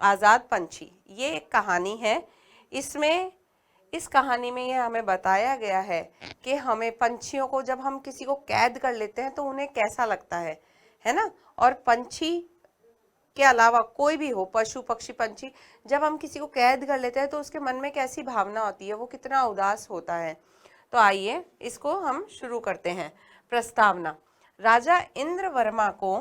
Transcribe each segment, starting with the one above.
आज़ाद पंछी, ये एक कहानी है। इस कहानी में ये हमें बताया गया है कि हमें पंछियों को, जब हम किसी को कैद कर लेते हैं तो उन्हें कैसा लगता है ना। और पंछी के अलावा कोई भी हो, पशु पक्षी पंछी, जब हम किसी को कैद कर लेते हैं तो उसके मन में कैसी भावना होती है, वो कितना उदास होता है। तो आइए इसको हम शुरू करते हैं। प्रस्तावना। राजा इंद्रवर्मा को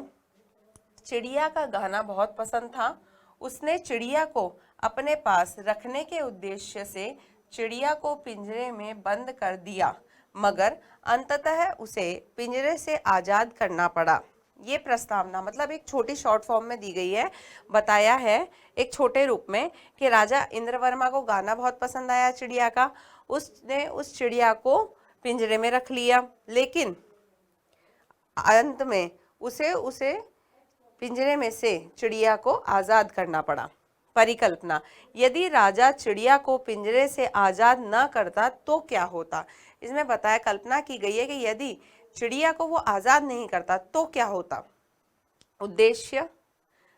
चिड़िया का गाना बहुत पसंद था। उसने चिड़िया को अपने पास रखने के उद्देश्य से चिड़िया को पिंजरे में बंद कर दिया, मगर अंततः उसे पिंजरे से आज़ाद करना पड़ा। ये प्रस्तावना मतलब एक छोटी शॉर्ट फॉर्म में दी गई है। बताया है एक छोटे रूप में कि राजा इंद्रवर्मा को गाना बहुत पसंद आया चिड़िया का। उसने उस चिड़िया को पिंजरे में रख लिया, लेकिन अंत में उसे पिंजरे में से चिड़िया को आज़ाद करना पड़ा। परिकल्पना। यदि राजा चिड़िया को पिंजरे से आज़ाद न करता तो क्या होता। इसमें बताया, कल्पना की गई है कि यदि चिड़िया को वो आज़ाद नहीं करता तो क्या होता। उद्देश्य,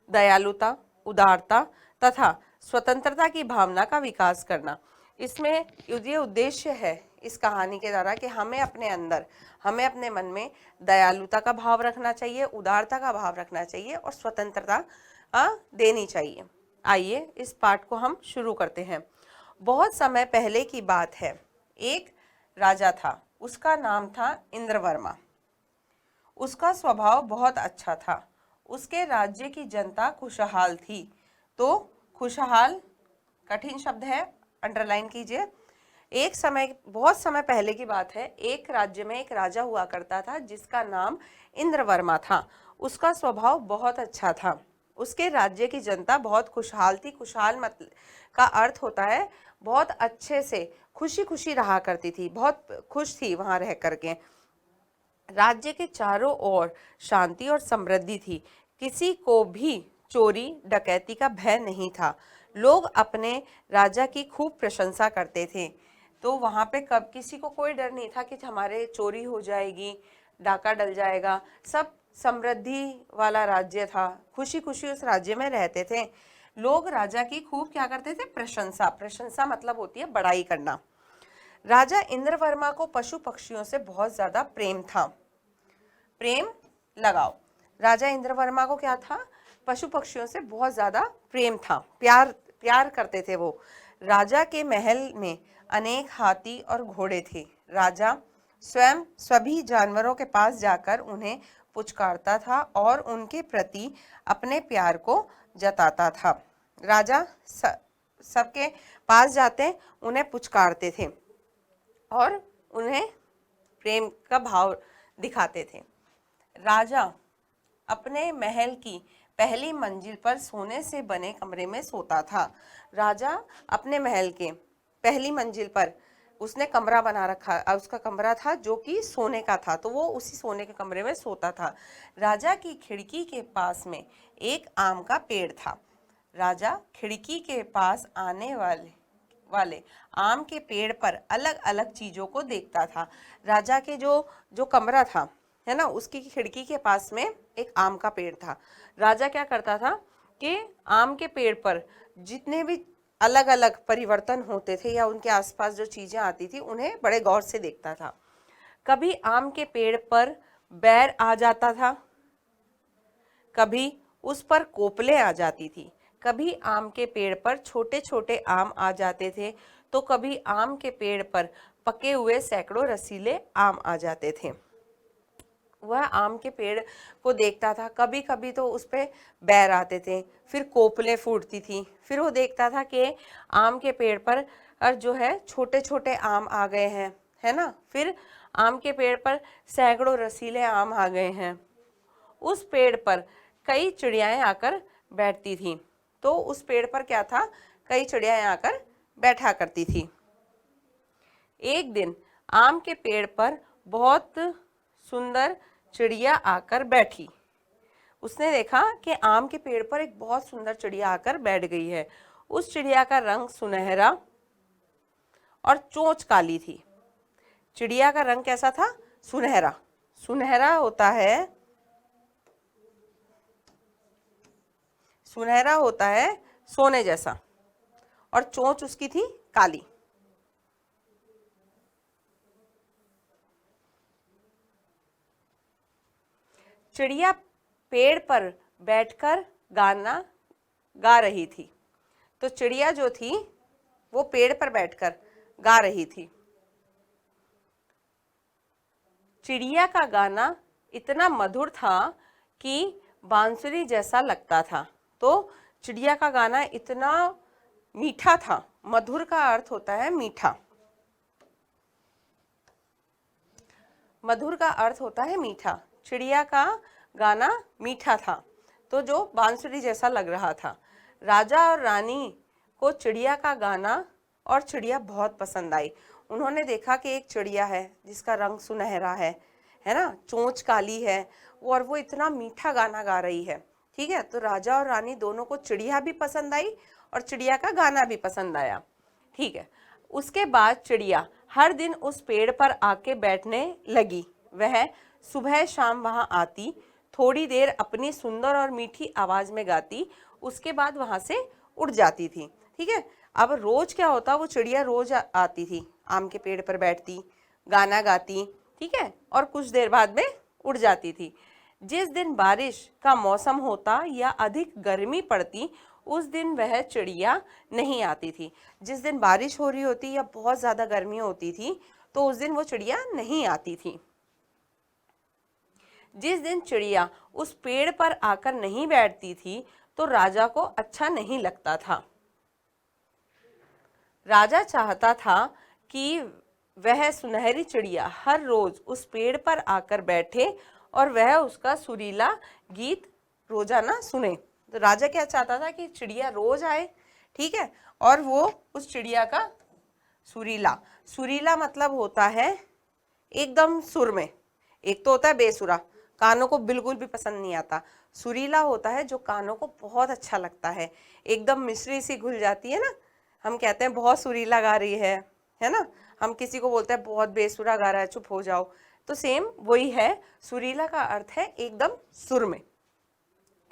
दयालुता, उदारता तथा स्वतंत्रता की भावना का विकास करना। इसमें ये उद्देश्य है इस कहानी के द्वारा कि हमें अपने मन में दयालुता का भाव रखना चाहिए, उदारता का भाव रखना चाहिए और स्वतंत्रता देनी चाहिए। आइए इस पाठ को हम शुरू करते हैं। बहुत समय पहले की बात है। एक राजा था, उसका नाम था इंद्रवर्मा। उसका स्वभाव बहुत अच्छा था। उसके राज्य की जनता खुशहाल थी। तो खुशहाल कठिन शब्द है, अंडरलाइन कीजिए। बहुत समय पहले की बात है, एक राज्य में एक राजा हुआ करता था जिसका नाम इंद्रवर्मा था। उसका स्वभाव बहुत अच्छा था। उसके राज्य की जनता बहुत खुशहाल थी। खुशहाल मतलब का अर्थ होता है बहुत अच्छे से खुशी खुशी रहा करती थी, बहुत खुश थी वहां रह करके। राज्य के चारों ओर शांति और समृद्धि थी। किसी को भी चोरी डकैती का भय नहीं था। लोग अपने राजा की खूब प्रशंसा करते थे। तो वहाँ पे कब किसी को कोई डर नहीं था कि हमारे चोरी हो जाएगी, डाका डल जाएगा। सब समृद्धि वाला राज्य था, खुशी खुशी उस राज्य में रहते थे। लोग राजा की खूब क्या करते थे, प्रशंसा मतलब होती है बड़ाई करना। राजा इंद्रवर्मा को पशु पक्षियों से बहुत ज्यादा प्रेम था। प्रेम लगाओ। राजा इंद्रवर्मा को क्या था, पशु पक्षियों से बहुत ज्यादा प्रेम था, प्यार करते थे वो। राजा के महल में अनेक हाथी और घोड़े थे। राजा स्वयं सभी जानवरों के पास जाकर उन्हें पुचकारता था और उनके प्रति अपने प्यार को जताता था। राजा सबके पास जाते, उन्हें पुचकारते थे और उन्हें प्रेम का भाव दिखाते थे। राजा अपने महल की पहली मंजिल पर सोने से बने कमरे में सोता था। राजा अपने महल के पहली मंजिल पर उसने कमरा बना रखा, उसका कमरा था जो कि सोने का था, तो वो उसी सोने के कमरे में सोता था। राजा की खिड़की के पास में एक आम का पेड़ था। राजा खिड़की के पास आने वाले आम के पेड़ पर अलग अलग चीजों को देखता था। राजा के जो कमरा था, है ना, उसकी खिड़की के पास में एक आम का पेड़ था। राजा क्या करता था कि आम के पेड़ पर जितने भी अलग अलग परिवर्तन होते थे या उनके आसपास जो चीजें आती थी उन्हें बड़े गौर से देखता था। कभी आम के पेड़ पर बैर आ जाता था, कभी उस पर कोपले आ जाती थी, कभी आम के पेड़ पर छोटे छोटे आम आ जाते थे, तो कभी आम के पेड़ पर पके हुए सैकड़ों रसीले आम आ जाते थे। वह आम के पेड़ को देखता था, कभी कभी तो उस पे बैर आते थे, फिर कोपलें फूटती थी। फिर वो देखता था कि आम के पेड़ पर जो है छोटे छोटे आम आ गए हैं, है ना, फिर आम के पेड़ पर सैकड़ों रसीले आम आ गए हैं। उस पेड़ पर कई चिड़ियाएं आकर बैठती थी। तो उस पेड़ पर क्या था, कई चिड़ियाएं आकर बैठा करती थी। एक दिन आम के पेड़ पर बहुत सुंदर चिड़िया आकर बैठी। उसने देखा कि आम के पेड़ पर एक बहुत सुंदर चिड़िया आकर बैठ गई है। उस चिड़िया का रंग सुनहरा और चोंच काली थी। चिड़िया का रंग कैसा था, सुनहरा। सुनहरा होता है सोने जैसा, और चोंच उसकी थी काली। चिड़िया पेड़ पर बैठकर गाना गा रही थी। तो चिड़िया जो थी वो पेड़ पर बैठकर गा रही थी। चिड़िया का गाना इतना मधुर था कि बांसुरी जैसा लगता था। तो चिड़िया का गाना इतना मीठा था। मधुर का अर्थ होता है मीठा। मधुर का अर्थ होता है मीठा। चिड़िया का गाना मीठा था, तो जो बांसुरी जैसा लग रहा था। राजा और रानी को चिड़िया का गाना और चिड़िया बहुत पसंद आई। उन्होंने देखा कि एक चिड़िया है जिसका रंग सुनहरा है ना, चोंच काली है, और वो इतना मीठा गाना गा रही है। ठीक है, तो राजा और रानी दोनों को चिड़िया भी पसंद आई और चिड़िया का गाना भी पसंद आया। ठीक है, उसके बाद चिड़िया हर दिन उस पेड़ पर आके बैठने लगी। वह सुबह शाम वहां आती, थोड़ी देर अपनी सुंदर और मीठी आवाज में गाती, उसके बाद वहां से उड़ जाती थी। ठीक है, अब रोज क्या होता, वो चिड़िया रोज आती थी, आम के पेड़ पर बैठती, गाना गाती, ठीक है, और कुछ देर बाद में उड़ जाती थी। जिस दिन बारिश का मौसम होता या अधिक गर्मी पड़ती, उस दिन वह चिड़िया नहीं आती थी। जिस दिन बारिश हो रही होती या बहुत ज्यादा गर्मी होती थी, तो उस दिन वो चिड़िया नहीं आती थी। जिस दिन चिड़िया उस पेड़ पर आकर नहीं बैठती थी, तो राजा को अच्छा नहीं लगता था। राजा चाहता था कि वह सुनहरी चिड़िया हर रोज उस पेड़ पर आकर बैठे और वह उसका सुरीला गीत रोजाना सुने। तो राजा क्या चाहता था कि चिड़िया रोज आए, ठीक है, और वो उस चिड़िया का सुरीला, सुरीला मतलब होता है एकदम सुर में। एक तो होता है बेसुरा, कानों को बिल्कुल भी पसंद नहीं आता। सुरीला होता है जो कानों को बहुत अच्छा लगता है, एकदम मिश्री सी घुल जाती है ना। हम कहते हैं बहुत सुरीला गा रही है ना। हम किसी को बोलते हैं बहुत बेसुरा गा रहा है, चुप हो जाओ। तो सेम वही है, सुरीला का अर्थ है एकदम सुर में।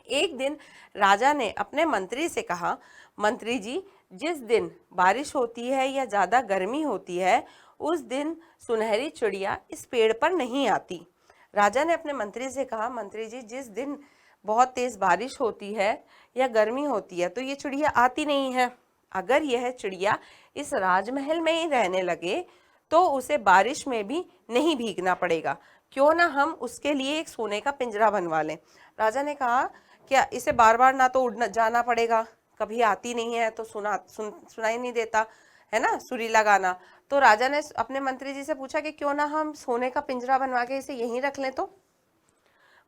एक दिन राजा ने अपने मंत्री से कहा, मंत्री जी, जिस दिन बारिश होती है या ज्यादा गर्मी होती है, उस दिन सुनहरी चिड़िया इस पेड़ पर नहीं आती। राजा ने अपने मंत्री से कहा, मंत्री जी, जिस दिन बहुत तेज बारिश होती है या गर्मी होती है तो ये चिड़िया आती नहीं है। अगर यह चिड़िया इस राजमहल में ही रहने लगे तो उसे बारिश में भी नहीं भीगना पड़ेगा। क्यों ना हम उसके लिए एक सोने का पिंजरा बनवा लें। राजा ने कहा, क्या इसे बार बार ना तो उड़ना जाना पड़ेगा, कभी आती नहीं है तो सुनाई नहीं देता है ना सुरीला गाना। तो राजा ने अपने मंत्री जी से पूछा कि क्यों ना हम सोने का पिंजरा बनवा के इसे यहीं रख लें। तो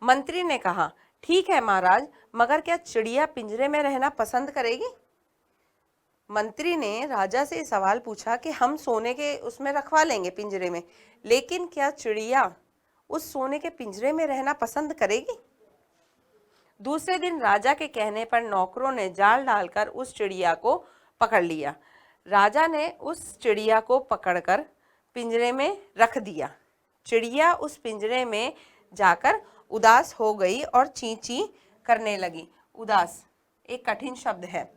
मंत्री ने कहा, ठीक है महाराज, मगर क्या चिड़िया पिंजरे में रहना पसंद करेगी? मंत्री ने राजा से सवाल पूछा कि हम सोने के उसमें रखवा लेंगे पिंजरे में, लेकिन क्या चिड़िया उस सोने के पिंजरे में रहना पसंद करेगी? दूसरे दिन राजा के कहने पर नौकरों ने जाल डालकर उस चिड़िया को पकड़ लिया। राजा ने उस चिड़िया को पकड़कर पिंजरे में रख दिया। चिड़िया उस पिंजरे में जाकर उदास हो गई और ची ची करने लगी। उदास एक कठिन शब्द है।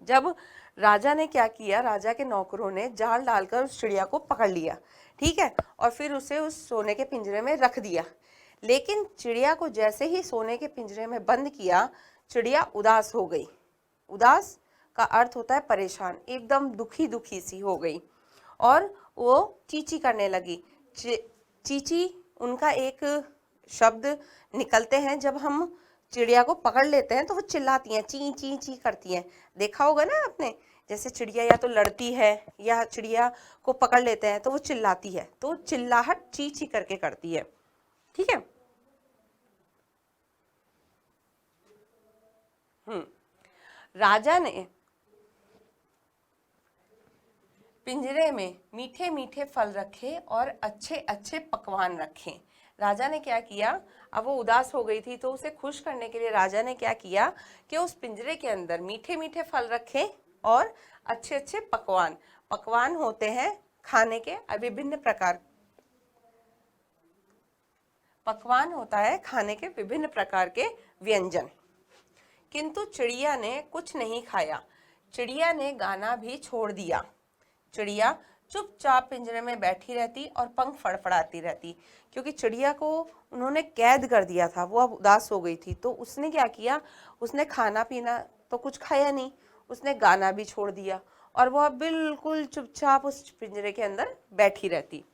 जब राजा ने क्या किया, राजा के नौकरों ने जाल डालकर उस चिड़िया को पकड़ लिया, ठीक है, और फिर उसे उस सोने के पिंजरे में रख दिया। लेकिन चिड़िया को जैसे ही सोने के पिंजरे में बंद किया, चिड़िया उदास हो गई। उदास का अर्थ होता है परेशान, एकदम दुखी दुखी सी हो गई और वो चींची करने लगी। चींची उनका एक शब्द निकलते हैं, जब हम चिड़िया को पकड़ लेते हैं तो वो चिल्लाती हैं, ची ची ची करती हैं। देखा होगा ना आपने, जैसे चिड़िया या तो लड़ती है या चिड़िया को पकड़ लेते हैं तो वो चिल्लाती है, तो चिल्लाहट ची ची करके करती है, ठीक है। राजा ने पिंजरे में मीठे मीठे फल रखे और अच्छे अच्छे पकवान रखे। राजा ने क्या किया, अब वो उदास हो गई थी तो उसे खुश करने के लिए राजा ने क्या किया कि उस पिंजरे के अंदर मीठे मीठे फल रखे और अच्छे अच्छे पकवान। पकवान होते हैं खाने के विभिन्न प्रकार, पकवान होता है खाने के विभिन्न प्रकार के व्यंजन। किंतु चिड़िया ने कुछ नहीं खाया। चिड़िया ने गाना भी छोड़ दिया। चिड़िया चुपचाप पिंजरे में बैठी रहती और पंख फड़फड़ाती रहती, क्योंकि चिड़िया को उन्होंने कैद कर दिया था, वो अब उदास हो गई थी। तो उसने क्या किया, उसने खाना पीना तो कुछ खाया नहीं, उसने गाना भी छोड़ दिया और वो अब बिल्कुल चुपचाप उस पिंजरे के अंदर बैठी रहती।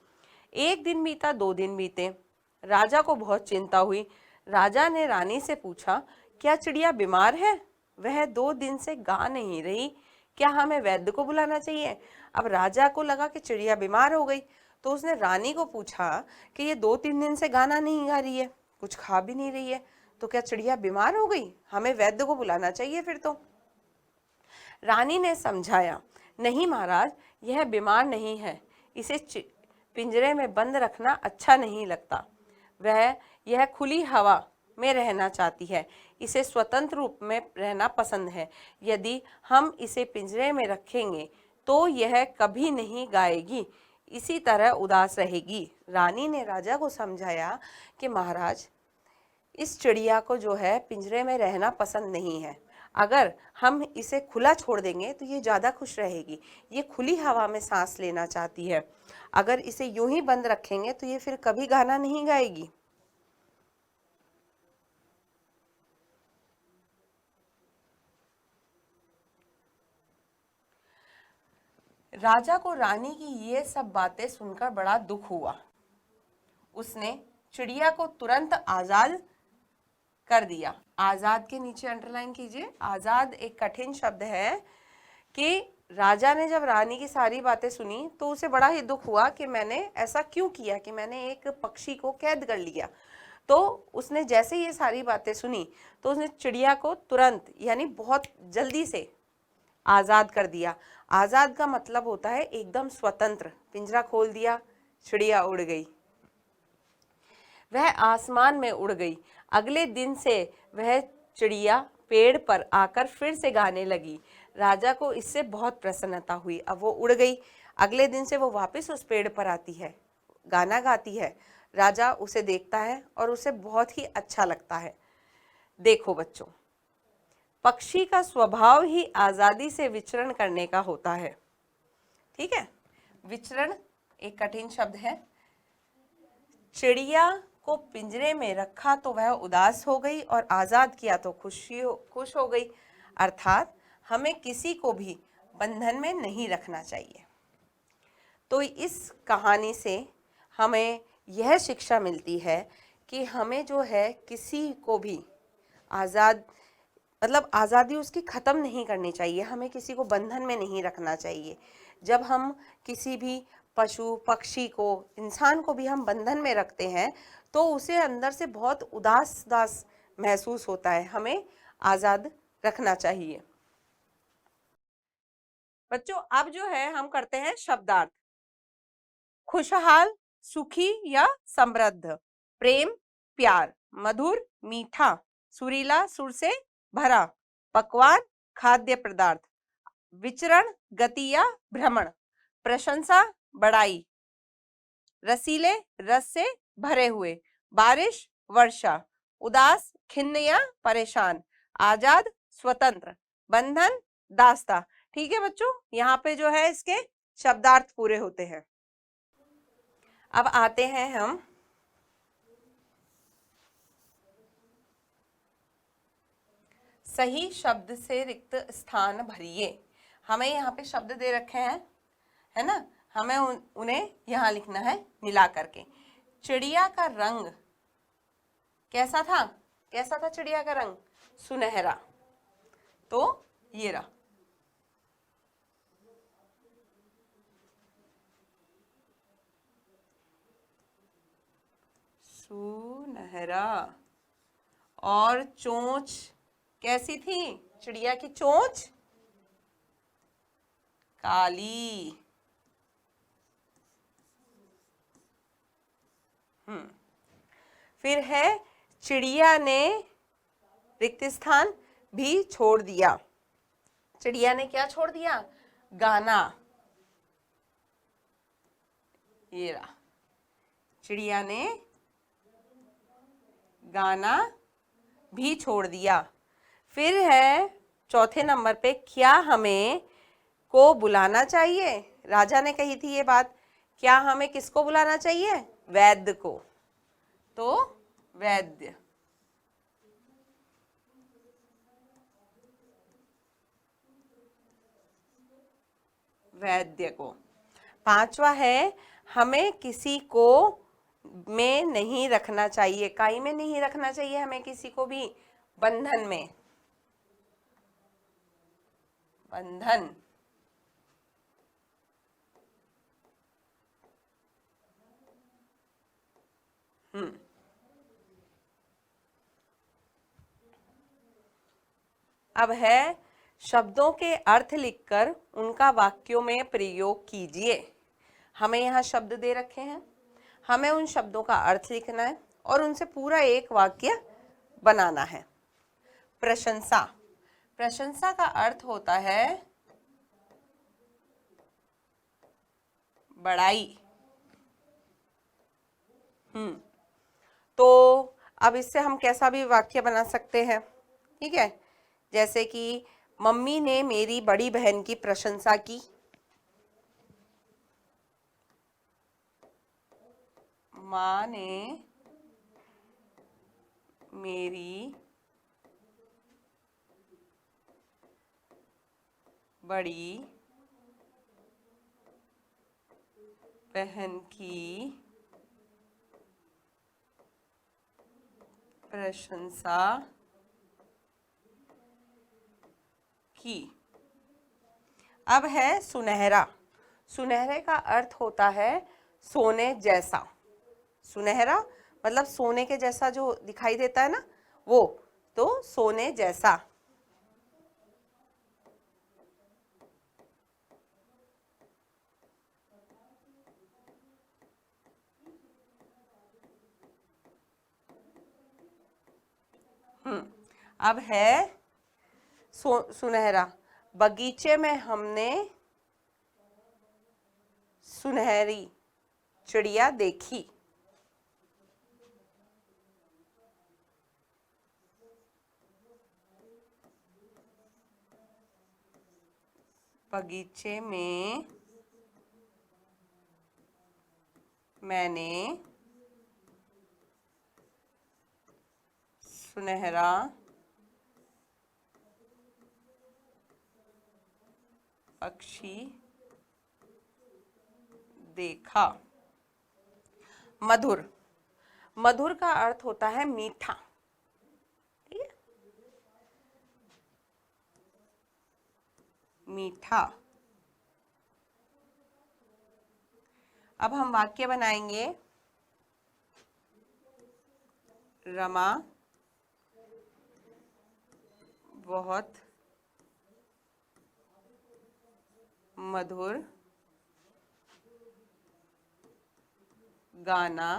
एक दिन बीता, 2 दिन बीते, राजा को बहुत चिंता हुई। राजा ने रानी से पूछा, क्या चिड़िया बीमार है? वह 2 दिन से गा नहीं रही, क्या हमें वैद्य को बुलाना चाहिए? अब राजा को लगा कि चिड़िया बीमार हो गई, तो उसने रानी को पूछा कि ये 2-3 दिन से गाना नहीं गा रही है, कुछ खा भी नहीं रही है, तो क्या चिड़िया बीमार हो गई? हमें वैद्य को बुलाना चाहिए फिर तो। रानी ने समझाया, नहीं महाराज, यह बीमार नहीं है, इसे पिंजरे में बंद रखना अच्छा नहीं लगता। यह खुली हवा में रहना चाहती है, इसे स्वतंत्र रूप में रहना पसंद है। यदि हम इसे पिंजरे में रखेंगे तो यह कभी नहीं गाएगी, इसी तरह उदास रहेगी। रानी ने राजा को समझाया कि महाराज, इस चिड़िया को जो है पिंजरे में रहना पसंद नहीं है, अगर हम इसे खुला छोड़ देंगे तो ये ज़्यादा खुश रहेगी, ये खुली हवा में सांस लेना चाहती है। अगर इसे यूं ही बंद रखेंगे तो ये फिर कभी गाना नहीं गाएगी। राजा को रानी की ये सब बातें सुनकर बड़ा दुख हुआ। उसने चिड़िया को तुरंत आजाद कर दिया। आजाद के नीचे अंडरलाइन कीजिए, आजाद एक कठिन शब्द है कि राजा ने जब रानी की सारी बातें सुनी तो उसे बड़ा ही दुख हुआ कि मैंने ऐसा क्यों किया कि मैंने एक पक्षी को कैद कर लिया। तो उसने जैसे ये सारी बातें सुनी तो उसने चिड़िया को तुरंत यानी बहुत जल्दी से आज़ाद कर दिया। आज़ाद का मतलब होता है एकदम स्वतंत्र। पिंजरा खोल दिया, चिड़िया उड़ गई, वह आसमान में उड़ गई। अगले दिन से वह चिड़िया पेड़ पर आकर फिर से गाने लगी। राजा को इससे बहुत प्रसन्नता हुई। अब वो उड़ गई, अगले दिन से वो वापस उस पेड़ पर आती है, गाना गाती है। राजा उसे देखता है और उसे बहुत ही अच्छा लगता है। देखो बच्चों, पक्षी का स्वभाव ही आज़ादी से विचरण करने का होता है। ठीक है, विचरण एक कठिन शब्द है। चिड़िया को पिंजरे में रखा तो वह उदास हो गई और आज़ाद किया तो खुश हो गई। अर्थात हमें किसी को भी बंधन में नहीं रखना चाहिए। तो इस कहानी से हमें यह शिक्षा मिलती है कि हमें जो है किसी को भी आज़ादी उसकी ख़त्म नहीं करनी चाहिए, हमें किसी को बंधन में नहीं रखना चाहिए। जब हम किसी भी पशु पक्षी को, इंसान को भी हम बंधन में रखते हैं तो उसे अंदर से बहुत उदास महसूस होता है। हमें आज़ाद रखना चाहिए। बच्चों, अब जो है हम करते हैं शब्दार्थ। खुशहाल, सुखी या समृद्ध, प्रेम, प्यार, मधुर, मीठा, सुरीला, सुर से भरा, पकवान, खाद्य पदार्थ, विचरण, गति या भ्रमण, प्रशंसा, बड़ाई, रसीले, रस से भरे हुए, बारिश, वर्षा, उदास, खिन्न या परेशान, आजाद, स्वतंत्र, बंधन, दास्ता। ठीक है बच्चों, यहाँ पे जो है इसके शब्दार्थ पूरे होते हैं। अब आते हैं हम सही शब्द से रिक्त स्थान भरिए। हमें यहाँ पे शब्द दे रखे हैं, है ना, हमें उन्हें यहाँ लिखना है मिला करके। चिड़िया का रंग कैसा था? कैसा था चिड़िया का रंग? सुनहरा। तो ये रहा, सुनहरा। और चोंच कैसी थी चिड़िया की? चोंच काली। फिर है चिड़िया ने रिक्त स्थान भी छोड़ दिया। चिड़िया ने क्या छोड़ दिया? गाना। ये रहा, चिड़िया ने गाना भी छोड़ दिया। फिर है चौथे नंबर पे, क्या हमें को बुलाना चाहिए? राजा ने कही थी ये बात, क्या हमें किसको बुलाना चाहिए? वैद्य को। तो वैद्य, वैद्य को। पांचवा है, हमें किसी को में नहीं रखना चाहिए। काई में नहीं रखना चाहिए हमें किसी को भी? बंधन में, बंधन। अब है, शब्दों के अर्थ लिखकर उनका वाक्यों में प्रयोग कीजिए। हमें यहाँ शब्द दे रखे हैं, हमें उन शब्दों का अर्थ लिखना है और उनसे पूरा एक वाक्य बनाना है। प्रशंसा, प्रशंसा का अर्थ होता है बड़ाई। तो अब इससे हम कैसा भी वाक्य बना सकते हैं, ठीक है? जैसे कि मम्मी ने मेरी बड़ी बहन की प्रशंसा की। माँ ने मेरी बड़ी बहन की प्रशंसा की। अब है सुनहरा। सुनहरे का अर्थ होता है सोने जैसा। सुनहरा मतलब सोने के जैसा जो दिखाई देता है ना, वो। तो सोने जैसा। अब है सुनहरा। बगीचे में हमने सुनहरी चिड़िया देखी। बगीचे में मैंने सुनहरा पक्षी देखा। मधुर, मधुर का अर्थ होता है मीठा, ठीक है? मीठा। अब हम वाक्य बनाएंगे। रमा बहुत मधुर गाना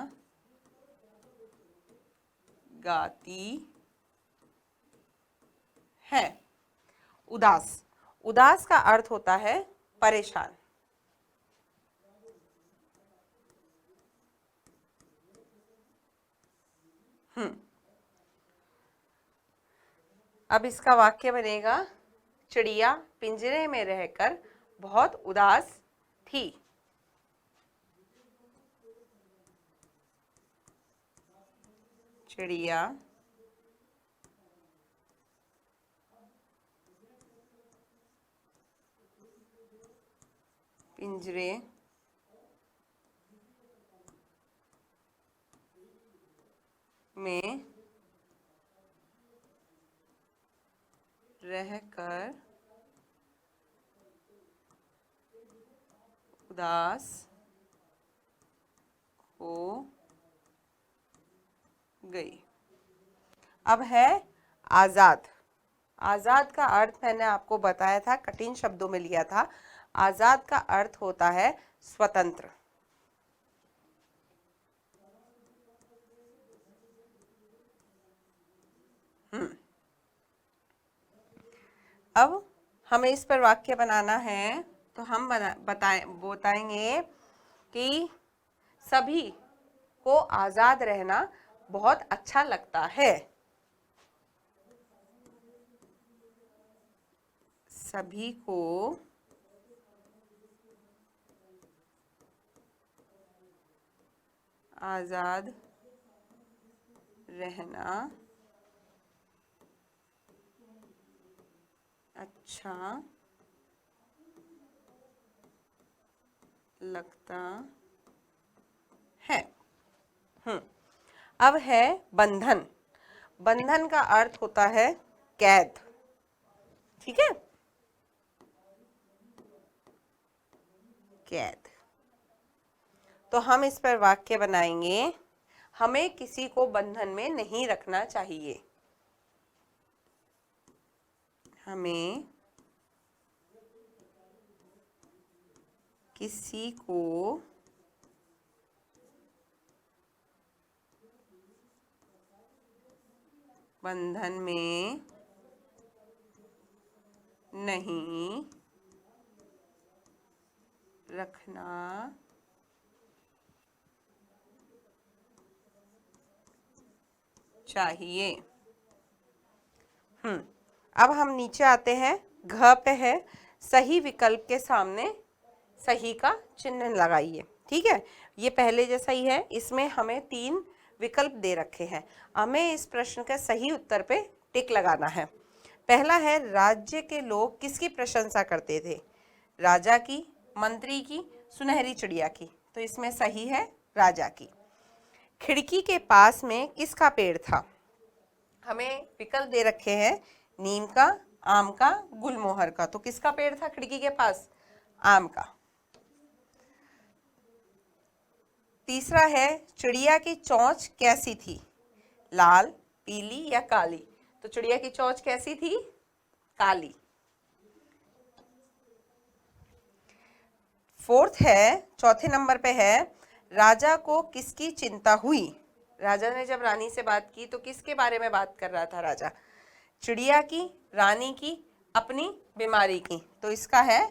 गाती है। उदास, उदास का अर्थ होता है परेशान। अब इसका वाक्य बनेगा, चिड़िया पिंजरे में रहकर बहुत उदास थी। चिड़िया पिंजरे में रहकर उदास हो गई। अब है आजाद। आजाद का अर्थ मैंने आपको बताया था, कठिन शब्दों में लिया था। आजाद का अर्थ होता है स्वतंत्र। अब हमें इस पर वाक्य बनाना है, तो हम बताएंगे कि सभी को आजाद रहना बहुत अच्छा लगता है। सभी को आजाद रहना अच्छा लगता है। अब है बंधन। बंधन का अर्थ होता है कैद। ठीक है, कैद। तो हम इस पर वाक्य बनाएंगे, हमें किसी को बंधन में नहीं रखना चाहिए। हमें किसी को बंधन में नहीं रखना चाहिए। अब हम नीचे आते हैं, घ पे है, सही विकल्प के सामने सही का चिन्ह लगाइए। ठीक है, ये पहले जैसा ही है, इसमें हमें 3 विकल्प दे रखे हैं। हमें इस प्रश्न का सही उत्तर पे टिक लगाना है। पहला है, राज्य के लोग किसकी प्रशंसा करते थे? राजा की, मंत्री की, सुनहरी चिड़िया की। तो इसमें सही है राजा की। खिड़की के पास में किसका पेड़ था? हमें विकल्प दे रखे हैं, नीम का, आम का, गुलमोहर का। तो किसका पेड़ था खिड़की के पास? आम का। तीसरा है, चिड़िया की चोंच कैसी थी? लाल, पीली या काली? तो चिड़िया की चोंच कैसी थी? काली। फोर्थ है, चौथे नंबर पे है, राजा को किसकी चिंता हुई? राजा ने जब रानी से बात की तो किसके बारे में बात कर रहा था राजा? चिड़िया की, रानी की, अपनी बीमारी की। तो इसका है